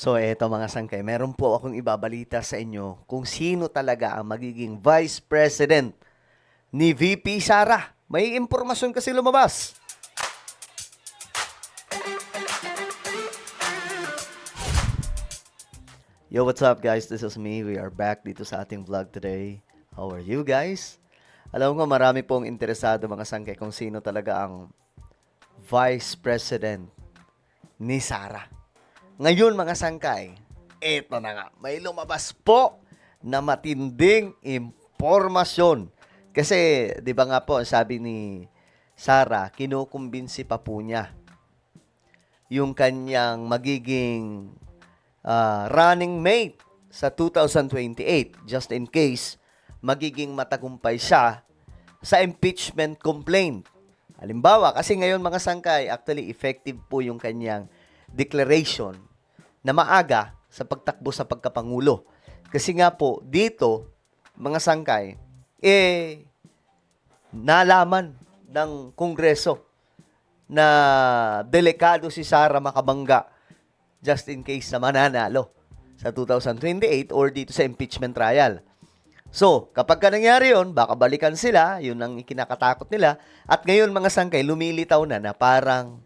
So eto mga sangkay, meron po akong ibabalita sa inyo kung sino talaga ang magiging Vice President ni VP Sara. May impormasyon kasi lumabas. Yo, what's up guys? This is me. We are back dito sa ating vlog today. How are you guys? Alam ko marami pong interesado mga sangkay kung sino talaga ang Vice President ni Sara. Ngayon mga sangkay, eto na nga, may lumabas po na matinding impormasyon. Kasi, di ba nga po, sabi ni Sara, kinukumbinsi pa po niya yung kanyang magiging running mate sa 2028, just in case magiging matagumpay siya sa impeachment complaint. Halimbawa, kasi ngayon mga sangkay, actually effective po yung kanyang declaration na maaga sa pagtakbo sa pagkapangulo. Kasi nga po, dito, mga sangkay, nalaman ng Kongreso na delikado si Sara makabangga just in case na mananalo sa 2028 or dito sa impeachment trial. So, kapag nangyari yun, baka balikan sila, yun ang ikinakatakot nila. At ngayon mga sangkay, lumilitaw na parang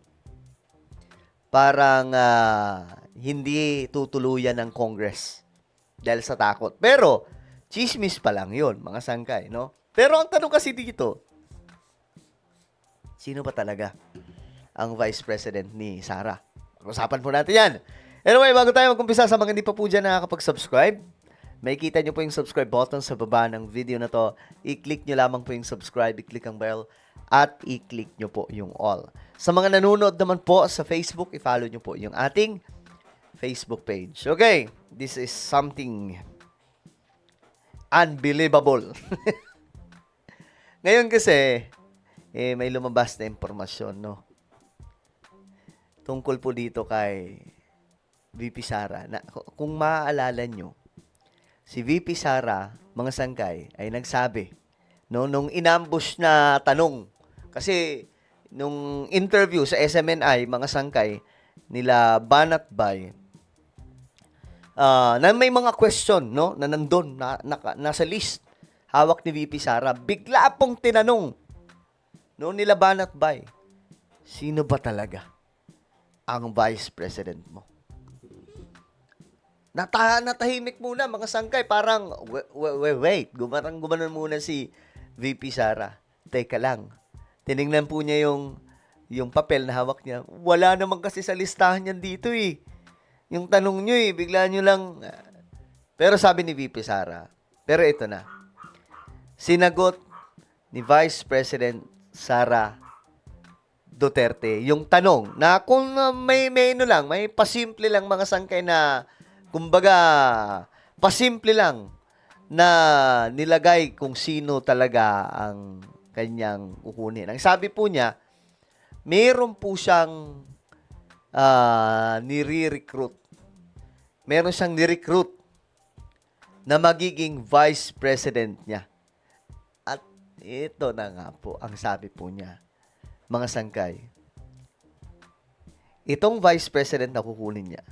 hindi tutuluyan ng Congress dahil sa takot. Pero, chismis pa lang yun, mga sangkay, no? Pero ang tanong kasi dito, sino ba talaga ang Vice President ni Sara? Pag-usapan po natin yan. Anyway, bago tayo mag-umpisa, sa mga hindi pa po dyan nakakapag-subscribe, may kita nyo po yung subscribe button sa baba ng video na to. I-click nyo lamang po yung subscribe, i-click ang bell, at i-click nyo po yung all. Sa mga nanonood naman po sa Facebook, i-follow nyo po yung ating Facebook page. Okay, this is something unbelievable. Ngayon kasi, may lumabas na impormasyon, no? Tungkol po dito kay VP Sara. Na, kung maaalala nyo, si VP Sara, mga sangkay, ay nagsabi, no, nung inambush na tanong, kasi nung interview sa SMNI, mga sangkay, nila Banat Bay, na may mga question, no, na nandun, nasa list, hawak ni VP Sara, bigla pong tinanong, no, nila Banat Bay, sino ba talaga ang Vice President mo? Natahimik muna mga sangkay, parang wait, gumanon muna si VP Sara. Teka lang. Tiningnan po niya yung papel na hawak niya. Wala naman kasi sa listahan niyan dito eh. Yung tanong niyo eh, bigla niyo lang. Pero sabi ni VP Sara, pero ito na. Sinagot ni Vice President Sara Duterte yung tanong na kung may pasimple lang mga sangkay na kumbaga, pasimple lang na nilagay kung sino talaga ang kanyang kukunin. Ang sabi po niya, meron po siyang nire-recruit. Meron siyang ni-recruit na magiging vice president niya. At ito na nga po ang sabi po niya, mga sangkay. Itong vice president na kukunin niya,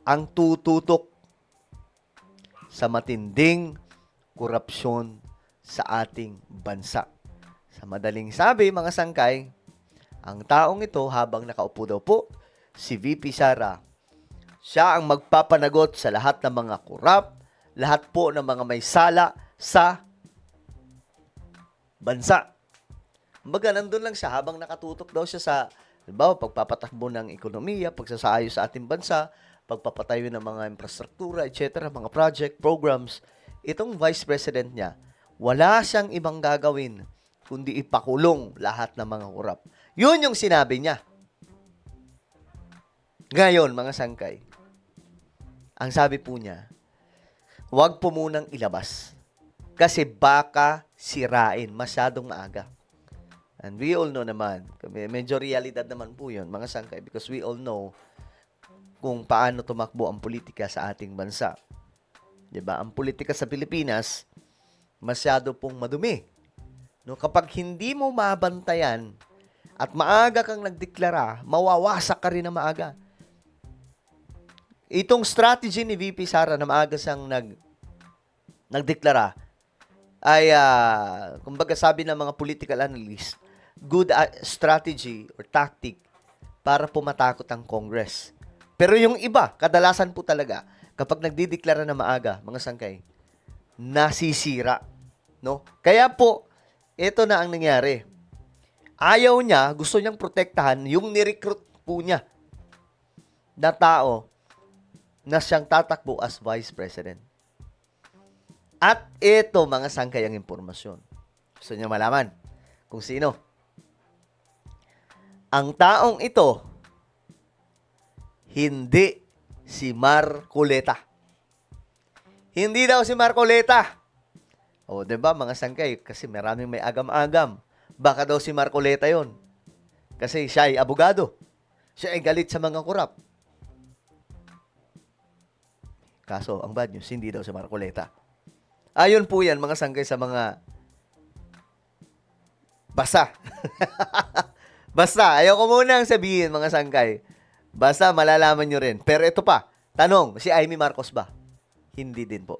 ang tututok sa matinding korupsyon sa ating bansa. Sa madaling sabi, mga sangkay, ang taong ito habang nakaupo daw po, si VP Sara, siya ang magpapanagot sa lahat ng mga korap, lahat po ng mga may sala sa bansa. Kumbaga, nandun lang siya habang nakatutok daw siya sa, halimbawa, pagpapatakbo ng ekonomiya, pagsasaayos sa ating bansa, pagpapatayo ng mga infrastruktura, etc., mga project, programs, itong vice president niya, wala siyang ibang gagawin kundi ipakulong lahat ng mga korap. Yun yung sinabi niya. Ngayon, mga sangkay, ang sabi po niya, huwag po munang ilabas kasi baka sirain, masyadong maaga. And we all know naman, medyo realidad naman po yun, mga sangkay, because we all know kung paano tumakbo ang politika sa ating bansa. 'Di ba? Ang politika sa Pilipinas masyado pong madumi. No, kapag hindi mo mabantayan at maaga kang nagdeklara, mawawasak ka rin na maaga. Itong strategy ni VP Sara na maaga siyang nagdeklara ay, kumbaga sabi ng mga political analyst, good strategy or tactic para pumatakot ang Congress. Pero yung iba, kadalasan po talaga, kapag nagdideklara na maaga, mga sangkay, nasisira. No? Kaya po, ito na ang nangyari. Ayaw niya, gusto niyang protektahan yung nirecruit po niya na tao na siyang tatakbo as Vice President. At ito, mga sangkay, ang impormasyon. Gusto niya malaman kung sino. Ang taong ito, hindi si Marcoleta. Hindi daw si Marcoleta. O, diba, mga sangkay, kasi maraming may agam-agam. Baka daw si Marcoleta yon. Kasi siya ay abogado. Siya ay galit sa mga kurap. Kaso, ang bad news, hindi daw si Marcoleta. Ayon po yan, mga sangkay, sa mga basta. Basta, ayoko munang sabihin, mga sangkay. Basta, malalaman nyo rin. Pero ito pa, tanong, si Amy Marcos ba? Hindi din po.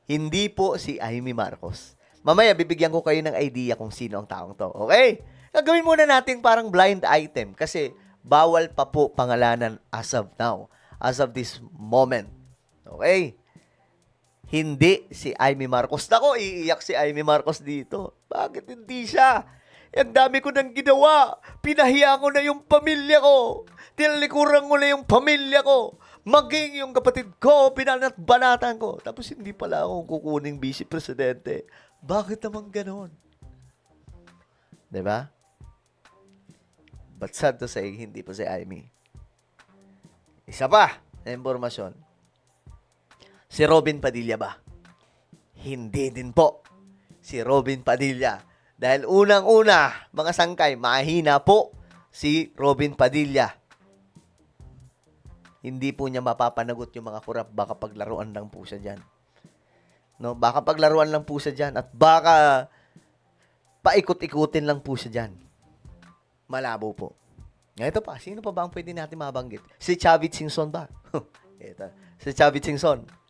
Hindi po si Amy Marcos. Mamaya, bibigyan ko kayo ng idea kung sino ang taong to. Okay? Gagawin muna natin parang blind item kasi bawal pa po pangalanan as of now. As of this moment. Okay? Hindi si Amy Marcos. Nako, iiyak si Amy Marcos dito. Bakit hindi siya? Ang dami ko nang ginawa. Pinahiya ko na yung pamilya ko. Tinalikuran ko na yung pamilya ko. Maging yung kapatid ko, binanat-banatan ko. Tapos hindi pala akong kukuning vice presidente. Bakit naman ganon? Diba? But sad to say, hindi pa si Amy. Isa pa na impormasyon. Si Robin Padilla ba? Hindi din po. Si Robin Padilla. Dahil unang-una, mga sangkay, mahina po si Robin Padilla. Hindi po niya mapapanagot yung mga kurap. Baka paglaruan lang po siya dyan. No? Baka paglaruan lang po siya dyan. At baka paikot-ikutin lang po siya dyan. Malabo po. Ito pa. Sino pa ba ang pwede natin mabanggit? Si Chavit Singson ba? Ito. Si Chavit Singson.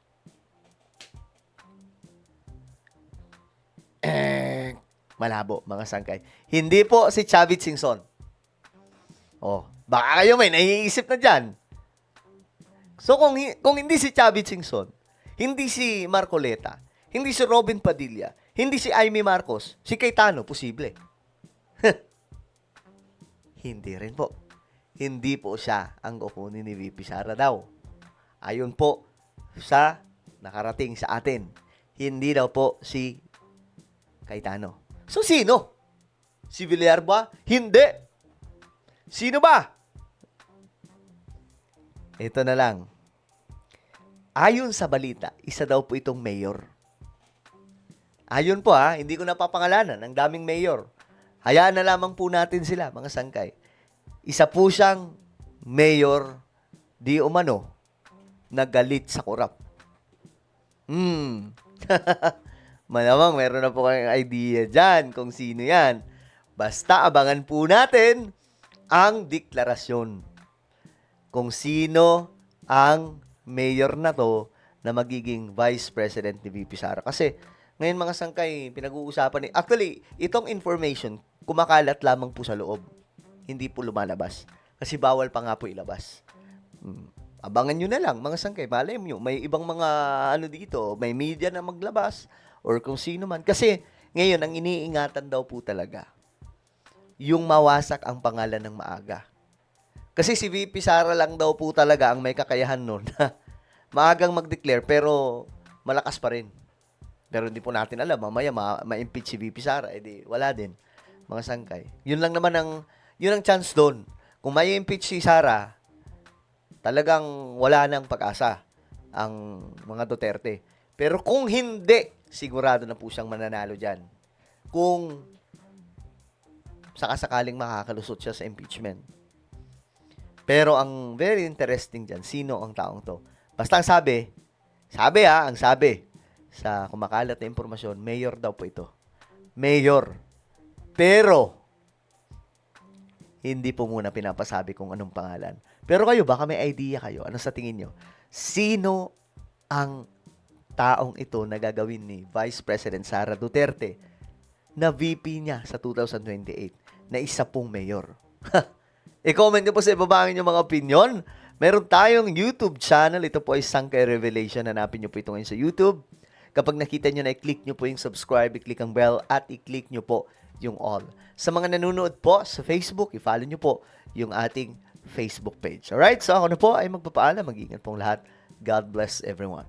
Malabo, mga sangkay. Hindi po si Chavit Singson. Oh, baka kayo may naiisip na dyan. So, kung hindi si Chavit Singson, hindi si Marcoleta, hindi si Robin Padilla, hindi si Amy Marcos, si Cayetano, posible. Hindi rin po. Hindi po siya ang kukunin ni VP Sara daw. Ayon po sa nakarating sa atin, hindi daw po si Cayetano. So, sino? Si Villar ba? Hindi. Sino ba? Ito na lang. Ayon sa balita, isa daw po itong mayor. Ayon po hindi ko napapangalanan. Ang daming mayor. Hayaan na lamang po natin sila, mga sangkay. Isa po siyang mayor di umano na galit sa korap. Malamang meron na po kayong idea dyan kung sino yan. Basta abangan po natin ang deklarasyon kung sino ang mayor na to na magiging vice president ni VP Sara. Kasi ngayon, mga sangkay, pinag-uusapan actually, itong information kumakalat lamang po sa loob. Hindi po lumalabas. Kasi bawal pa nga po ilabas. Abangan nyo na lang, mga sangkay. Malay nyo, may ibang mga dito, may media na maglabas or kung sino man. Kasi ngayon, ang iniingatan daw po talaga yung mawasak ang pangalan ng maaga. Kasi si VP Sara lang daw po talaga ang may kakayahan nun na maagang mag-declare pero malakas pa rin. Pero hindi po natin alam, mamaya ma-impeach si VP Sara, edi wala din, mga sangkay. Yun lang naman yun ang chance doon. Kung may impeach si Sara, talagang wala nang pag-asa ang mga Duterte. Pero kung hindi, sigurado na po siyang mananalo dyan. Kung sakasakaling makakalusot siya sa impeachment. Pero ang very interesting dyan, sino ang taong to? Basta ang sabi sa kumakalat na impormasyon, mayor daw po ito. Mayor. Pero, hindi po muna pinapasabi kung anong pangalan. Pero kayo, baka may idea kayo. Ano sa tingin nyo? Sino ang taong ito na gagawin ni Vice President Sara Duterte na VP niya sa 2028 na isa pong mayor? I-comment niyo po sa ibaba ang inyong mga opinion. Meron tayong YouTube channel. Ito po ay Sangkay Revelation. Hanapin niyo po ito ngayon sa YouTube. Kapag nakita niyo na, i-click niyo po yung subscribe, i-click ang bell, at i-click niyo po yung all. Sa mga nanonood po sa Facebook, i-follow niyo po yung ating Facebook page. Alright? So ako na po ay magpapaalam. Mag-ingat pong lahat. God bless everyone.